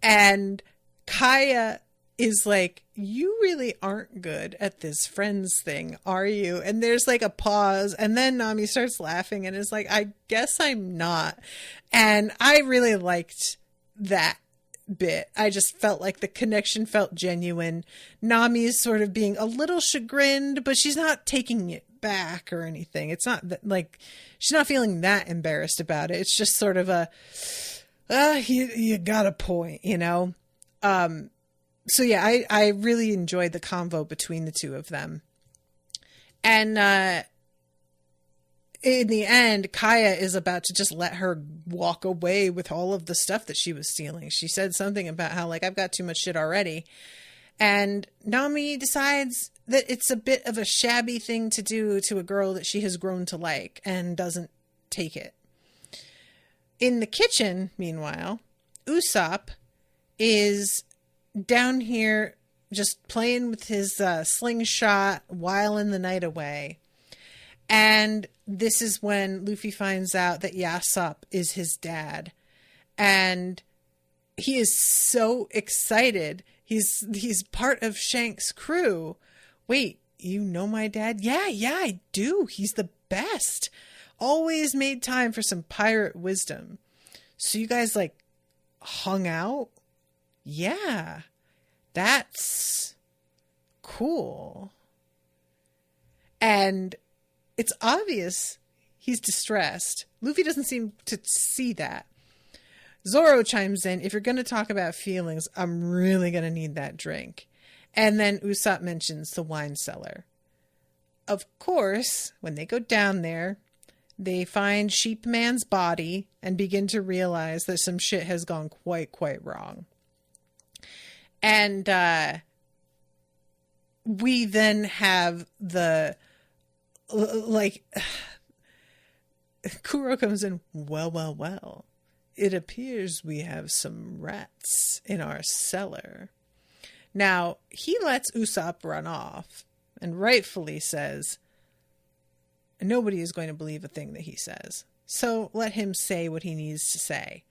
And Kaya is like, "You really aren't good at this friends thing, are you?" And there's like a pause, and then Nami starts laughing and is like, "I guess I'm not." And I really liked that bit. I just felt like the connection felt genuine. Nami is sort of being a little chagrined, but she's not taking it back or anything. It's not that, like, she's not feeling that embarrassed about it. It's just sort of a, you got a point, So yeah, I really enjoyed the convo between the two of them. And in the end, Kaya is about to just let her walk away with all of the stuff that she was stealing. She said something about how, like, I've got too much shit already. And Nami decides that it's a bit of a shabby thing to do to a girl that she has grown to like and doesn't take it. In the kitchen, meanwhile, Usopp is down here just playing with his slingshot, whiling the night away. And this is when Luffy finds out that Usopp is his dad. And he is so excited. He's part of Shank's crew. Wait, you know my dad? Yeah, I do. He's the best. Always made time for some pirate wisdom. So you guys, like, hung out? Yeah. That's cool. And it's obvious he's distressed. Luffy doesn't seem to see that. Zoro chimes in, if you're going to talk about feelings, I'm really going to need that drink. And then Usopp mentions the wine cellar. Of course, when they go down there, they find Sheep Man's body and begin to realize that some shit has gone quite wrong. And we then have the, like, Kuro comes in, well. It appears we have some rats in our cellar. Now, he lets Usopp run off and rightfully says, nobody is going to believe a thing that he says. So let him say what he needs to say.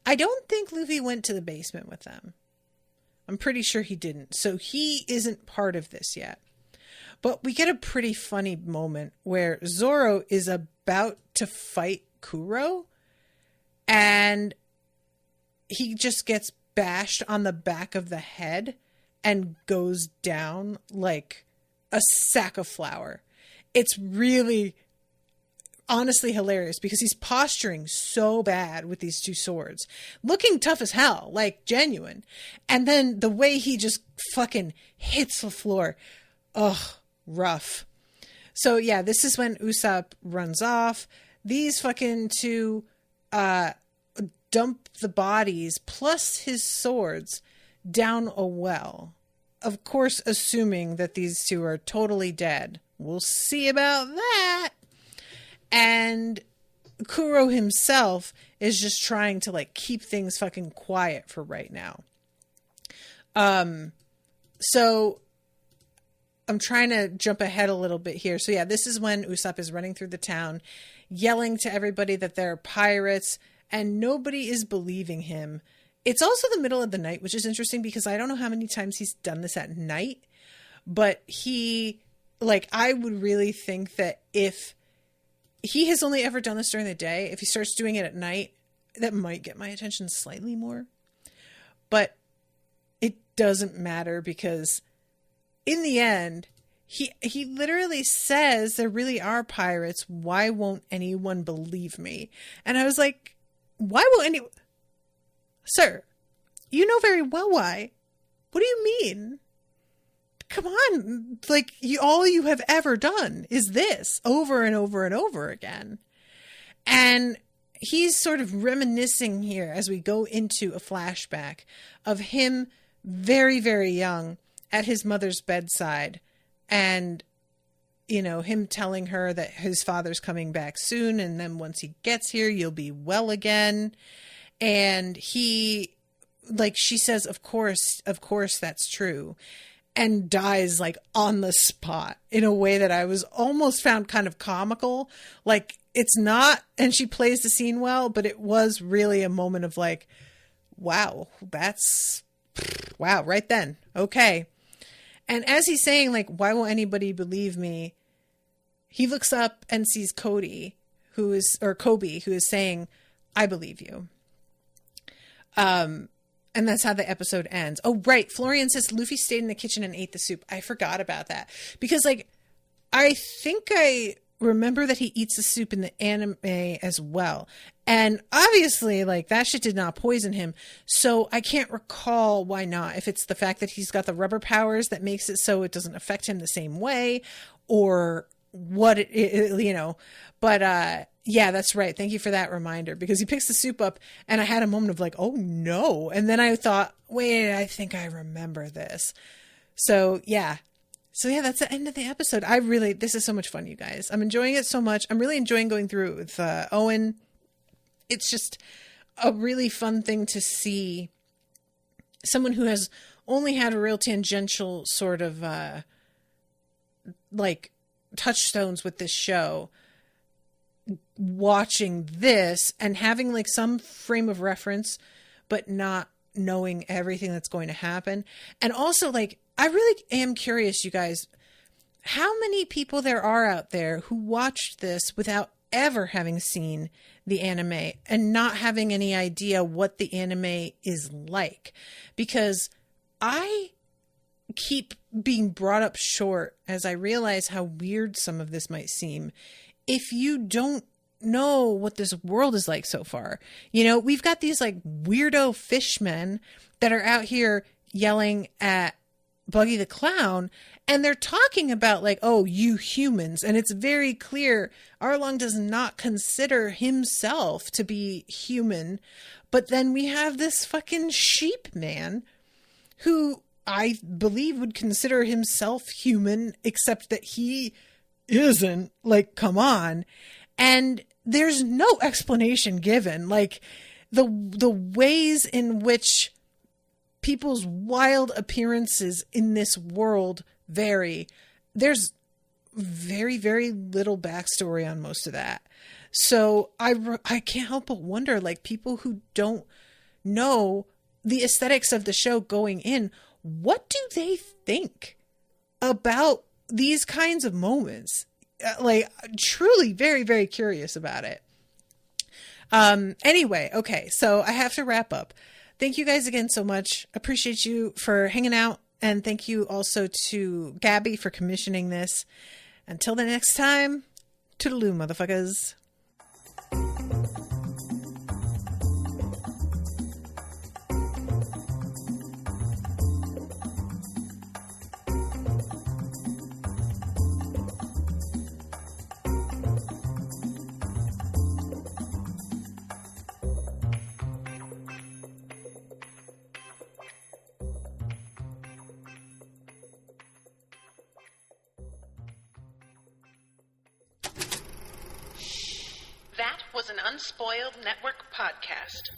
I don't think Luffy went to the basement with them. I'm pretty sure he didn't. So he isn't part of this yet. But we get a pretty funny moment where Zoro is about to fight Kuro. And he just gets bashed on the back of the head and goes down like a sack of flour. It's really, honestly hilarious because he's posturing so bad with these two swords. Looking tough as hell, like genuine. And then the way he just fucking hits the floor. Ugh, rough. So yeah, this is when Usopp runs off. These fucking two dump the bodies plus his swords down a well. Of course, assuming that these two are totally dead. We'll see about that. And Kuro himself is just trying to, like, keep things fucking quiet for right now. So I'm trying to jump ahead a little bit here. So yeah, this is when Usopp is running through the town, yelling to everybody that they're pirates, and nobody is believing him. It's also the middle of the night, which is interesting because I don't know how many times he's done this at night, but he, like, I would really think that if he has only ever done this during the day, if he starts doing it at night, that might get my attention slightly more. But it doesn't matter because in the end, he literally says there really are pirates. Why won't anyone believe me? And I was like, why will anyone? Sir, you know very well why. What do you mean? Come on. Like, all you have ever done is this over and over and over again. And he's sort of reminiscing here as we go into a flashback of him very, very young at his mother's bedside. And, you know, him telling her that his father's coming back soon. And then once he gets here, you'll be well again. And he, like, she says, of course, that's true. And dies, like, on the spot in a way that I was almost found kind of comical. Like, it's not, and she plays the scene well, but it was really a moment of like, wow, wow, right then. Okay. And as he's saying, like, why won't anybody believe me? He looks up and sees Kobe, who is saying, I believe you. And that's how the episode ends. Oh, right. Florian says Luffy stayed in the kitchen and ate the soup. I forgot about that. Because, like, I think I remember that he eats the soup in the anime as well. And obviously, like, that shit did not poison him. So I can't recall why not. If it's the fact that he's got the rubber powers that makes it so it doesn't affect him the same way, or what but yeah, that's right. Thank you for that reminder, because he picks the soup up and I had a moment of like, oh no. And then I thought, wait, I think I remember this. So yeah, that's the end of the episode. This is so much fun, you guys. I'm enjoying it so much. I'm really enjoying going through it with Owen. It's just a really fun thing to see someone who has only had a real tangential sort of like touchstones with this show, watching this and having like some frame of reference, but not knowing everything that's going to happen. And also, like, I really am curious, you guys, how many people there are out there who watched this without ever having seen the anime and not having any idea what the anime is like. Because I keep being brought up short as I realize how weird some of this might seem if you don't know what this world is like so far. We've got these like weirdo fishmen that are out here yelling at Buggy the Clown, and they're talking about like, oh, you humans. And it's very clear Arlong does not consider himself to be human. But then we have this fucking sheep man who I believe would consider himself human, except that he isn't. Like, come on. And there's no explanation given. Like, the ways in which people's wild appearances in this world vary. There's very, very little backstory on most of that. So I can't help but wonder, like, people who don't know the aesthetics of the show going in, what do they think about these kinds of moments? Like, truly very, very curious about it. Anyway, okay, so I have to wrap up. Thank you guys again so much. Appreciate you for hanging out. And thank you also to Gabby for commissioning this. Until the next time, toodaloo, motherfuckers. That was an Unspoiled Network podcast.